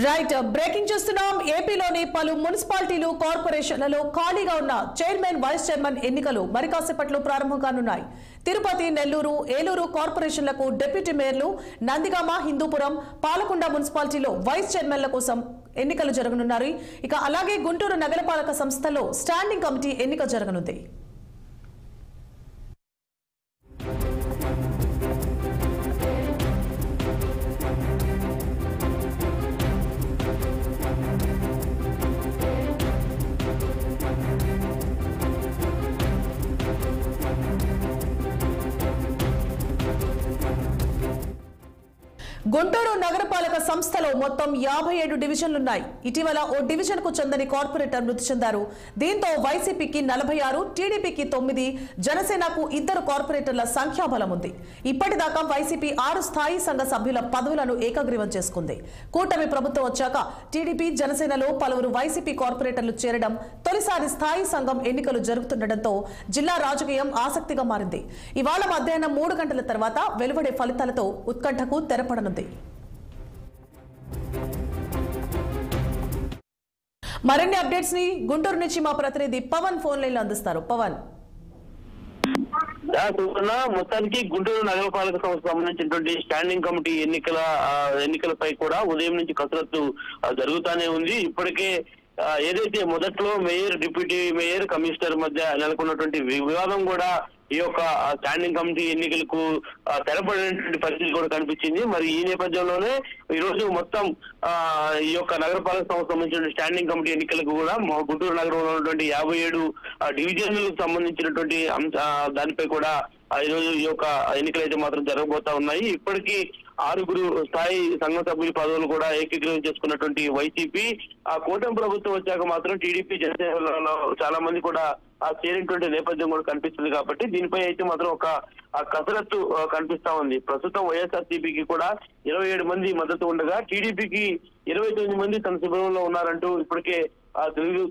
Right breaking చూస్తున్నాం. ఏపీలోని పలు మున్సిపాలిటీలు కార్పొరేషన్లలో ఖాళీగా ఉన్న చైర్మన్ వైస్ చైర్మన్ ఎన్నికలు మరి కాసేపట్లో ప్రారంభం కానున్నాయి. తిరుపతి, నెల్లూరు, ఏలూరు కార్పొరేషన్లకు డిప్యూటీ మేయర్లు, నందిగామ, హిందూపురం, పాలకొండ మున్సిపాలిటీలో వైస్ చైర్మన్ల కోసం ఎన్నికలు జరగనున్నారు. ఇక అలాగే గుంటూరు నగరపాలక సంస్థలో స్టాండింగ్ కమిటీ ఎన్నిక జరగనుంది. గుంటూరు నగరపాలక సంస్థలో మొత్తం 57 డివిజన్లున్నాయి. ఇటీవల ఓ డివిజన్ కు చెందని కార్పొరేటర్ మృతి చెందారు. దీంతో వైసీపీకి 46, టీడీపీకి 9, జనసేనకు 2 కార్పొరేటర్ల సంఖ్యాబలం ఉంది. ఇప్పటిదాకా వైసీపీ 6 స్థాయి సంఘ సభ్యుల పదవులను ఏకగ్రీవం చేసుకుంది. కూటమి ప్రభుత్వం వచ్చాక టీడీపీ, జనసేనలో పలువురు వైసీపీ కార్పొరేటర్లు చేరడం, తొలిసారి స్థాయి సంఘం ఎన్నికలు జరుగుతుండటంతో జిల్లా రాజకీయం ఆసక్తిగా మారింది. ఇవాళ మధ్యాహ్నం 3 గంటల తర్వాత వెలువడే ఫలితాలతో ఉత్కంఠకు తెరపడనుంది. మరిన్ని అప్డేట్స్ ని గుంటూరు నుంచి మా ప్రతినిధి పవన్ ఫోన్ లైన్ లో అందిస్తారు. పవన్, మొత్తానికి గుంటూరు నగరపాలక సంస్థ సంబంధించినటువంటి స్టాండింగ్ కమిటీ ఎన్నికలపై కూడా ఉదయం నుంచి కసరత్తు జరుగుతూనే ఉంది. ఇప్పటికే ఏదైతే మొదట్లో మేయర్, డిప్యూటీ మేయర్, కమిషనర్ మధ్య నెలకొన్నటువంటి వివాదం కూడా ఈ యొక్క స్టాండింగ్ కమిటీ ఎన్నికలకు తెరపడినటువంటి పరిస్థితి కూడా కనిపించింది. మరి ఈ నేపథ్యంలోనే ఈ రోజు మొత్తం ఈ యొక్క నగరపాలక సంస్థ సంబంధించిన స్టాండింగ్ కమిటీ ఎన్నికలకు కూడా గుంటూరు నగరంలో ఉన్నటువంటి 57 డివిజన్లకు సంబంధించినటువంటి దానిపై కూడా ఈరోజు ఈ యొక్క ఎన్నికలు అయితే మాత్రం జరగబోతా ఉన్నాయి. ఇప్పటికీ 6 స్థాయి సంఘ సభ్యుల పదవులు కూడా ఏకీకృతం చేసుకున్నటువంటి వైసీపీ, ఆ కూటమి ప్రభుత్వం వచ్చాక మాత్రం టీడీపీ, జనసేనలో చాలా మంది కూడా చేరినటువంటి నేపథ్యం కూడా కనిపిస్తుంది. కాబట్టి దీనిపై అయితే మాత్రం ఒక కసరత్తు కనిపిస్తా ఉంది. ప్రస్తుతం వైఎస్ఆర్సీపీకి కూడా 27 మంది మద్దతు ఉండగా టీడీపీకి 29 మంది తన శిబిరంలో ఉన్నారంటూ ఇప్పటికే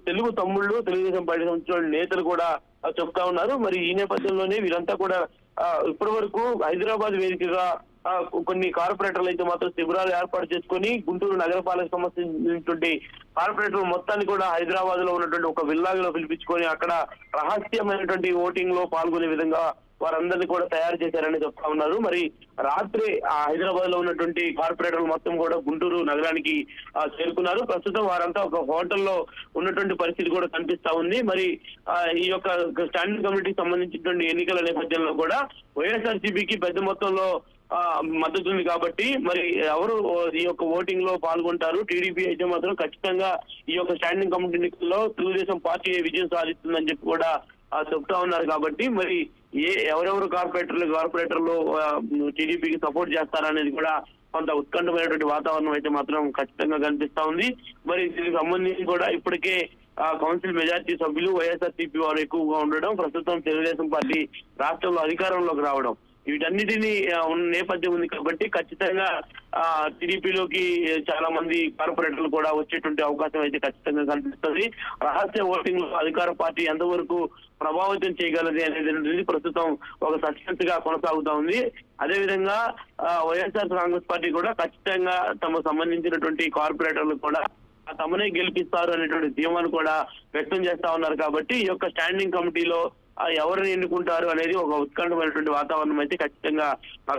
తెలుగు తమ్ముళ్ళు, తెలుగుదేశం పార్టీ సంబంధించిన నేతలు కూడా చెప్తా ఉన్నారు. మరి ఈ నేపథ్యంలోనే వీరంతా కూడా ఇప్పటి వరకు హైదరాబాద్ వేదికగా కొన్ని కార్పొరేటర్లు అయితే మాత్రం శిబిరాలు ఏర్పాటు చేసుకుని గుంటూరు నగరపాలక సంబంధించినటువంటి కార్పొరేటర్ మొత్తాన్ని కూడా హైదరాబాద్ లో ఉన్నటువంటి ఒక విల్లాలో పిలిపించుకొని అక్కడ రహస్యమైనటువంటి ఓటింగ్ లో పాల్గొనే విధంగా వారందరినీ కూడా తయారు చేశారని చెప్తా ఉన్నారు. మరి రాత్రి హైదరాబాద్ లో ఉన్నటువంటి కార్పొరేటర్లు మొత్తం కూడా గుంటూరు నగరానికి చేరుకున్నారు. ప్రస్తుతం వారంతా ఒక హోటల్లో ఉన్నటువంటి పరిస్థితి కూడా కనిపిస్తా ఉంది. మరి ఈ యొక్క స్టాండింగ్ కమిటీకి సంబంధించినటువంటి ఎన్నికల నేపథ్యంలో కూడా వైఎస్ఆర్సీపీకి పెద్ద మొత్తంలో మద్దతు ఉంది. కాబట్టి మరి ఎవరు ఈ యొక్క ఓటింగ్ లో పాల్గొంటారు? టీడీపీ అయితే మాత్రం ఖచ్చితంగా ఈ యొక్క స్టాండింగ్ కమిటీ ఎన్నికల్లో తెలుగుదేశం పార్టీ విజయం సాధిస్తుందని చెప్పి కూడా చెప్తా ఉన్నారు. కాబట్టి మరి ఎవరెవరు కార్పొరేటర్లు టీడీపీకి సపోర్ట్ చేస్తారనేది కూడా కొంత ఉత్కంఠమైనటువంటి వాతావరణం అయితే మాత్రం ఖచ్చితంగా కనిపిస్తా ఉంది. మరి దీనికి సంబంధించి కూడా ఇప్పటికే కౌన్సిల్ మెజార్టీ సభ్యులు వైఎస్ఆర్సీపీ వారు ఎక్కువగా ఉండడం, ప్రస్తుతం తెలుగుదేశం పార్టీ రాష్ట్రంలో అధికారంలోకి రావడం, వీటన్నిటినీ ఉన్న నేపథ్యం ఉంది. కాబట్టి ఖచ్చితంగా టీడీపీలోకి చాలా మంది కార్పొరేటర్లు కూడా వచ్చేటువంటి అవకాశం అయితే ఖచ్చితంగా కనిపిస్తుంది. రహస్య ఓటింగ్ లో అధికార పార్టీ ఎంతవరకు ప్రభావితం చేయగలది అనేది ప్రస్తుతం ఒక సస్పెన్స్ గా కొనసాగుతా ఉంది. అదేవిధంగా వైఎస్ఆర్ కాంగ్రెస్ పార్టీ కూడా ఖచ్చితంగా తమ సంబంధించినటువంటి కార్పొరేటర్లు కూడా తమనే గెలిపిస్తారు అనేటువంటి ధీమాను కూడా వ్యక్తం చేస్తా ఉన్నారు. కాబట్టి ఈ యొక్క స్టాండింగ్ కమిటీలో ఎవరిని ఎన్నుకుంటారు అనేది ఒక ఉత్కంఠమైనటువంటి వాతావరణం అయితే ఖచ్చితంగా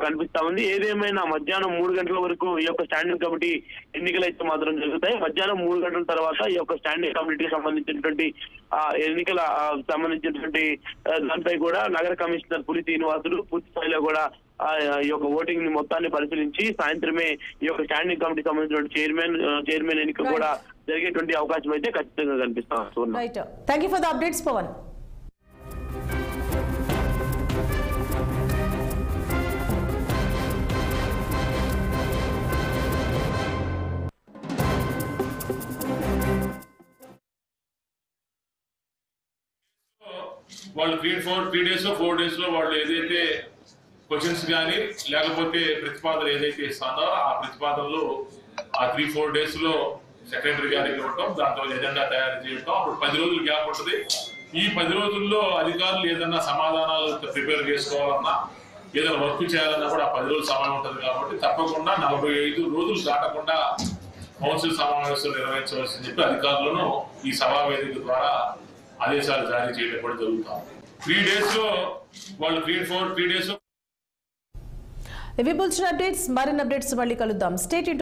కనిపిస్తా ఉంది. ఏదేమైనా మధ్యాహ్నం 3 గంటల వరకు ఈ యొక్క స్టాండింగ్ కమిటీ ఎన్నికలు అయితే మాత్రం జరుగుతాయి. మధ్యాహ్నం 3 గంటల తర్వాత ఈ యొక్క స్టాండింగ్ కమిటీకి సంబంధించినటువంటి దానిపై కూడా నగర కమిషనర్ పులి శ్రీనివాసులు పూర్తి స్థాయిలో కూడా ఈ యొక్క ఓటింగ్ ని మొత్తాన్ని పరిశీలించి సాయంత్రమే ఈ యొక్క స్టాండింగ్ కమిటీ సంబంధించిన చైర్మన్ ఎన్నిక కూడా జరిగేటువంటి అవకాశం అయితే ఖచ్చితంగా కనిపిస్తాం. Right, thank you for the updates Pavan. వాళ్ళు 3 days లో 4 days లో వాళ్ళు ఏదైతే క్వశ్చన్స్ కానీ లేకపోతే ప్రతిపాదనలు ఏదైతే ఇస్తారో ఆ ప్రతిపాదనలు ఆ 3-4 days లో సెక్రటరీ గారికి ఇవ్వటం, దాంతో ఎజెండా తయారు చేయటం. అప్పుడు 10 రోజులు గ్యాప్ ఉంటుంది. ఈ 10 రోజుల్లో అధికారులు ఏదన్నా సమాధానాలు ప్రిపేర్ చేసుకోవాలన్నా ఏదైనా వర్క్ చేయాలన్నా కూడా ఆ 10 రోజులు సమయం ఉంటుంది. కాబట్టి తప్పకుండా 45 రోజులు దాటకుండా కౌన్సిల్ సమావేశాలు నిర్వహించవలసింది చెప్పి అధికారులను ఈ సభా వేదిక ద్వారా ఆదేశాలు జారీ చేయడం కూడా జరుగుతాం. 3 days లో వాళ్ళు 3 days. ఇవి బులెటిన్ అప్డేట్స్. మరిన్ని అప్డేట్స్ మళ్ళీ కలుద్దాం. Stay tuned.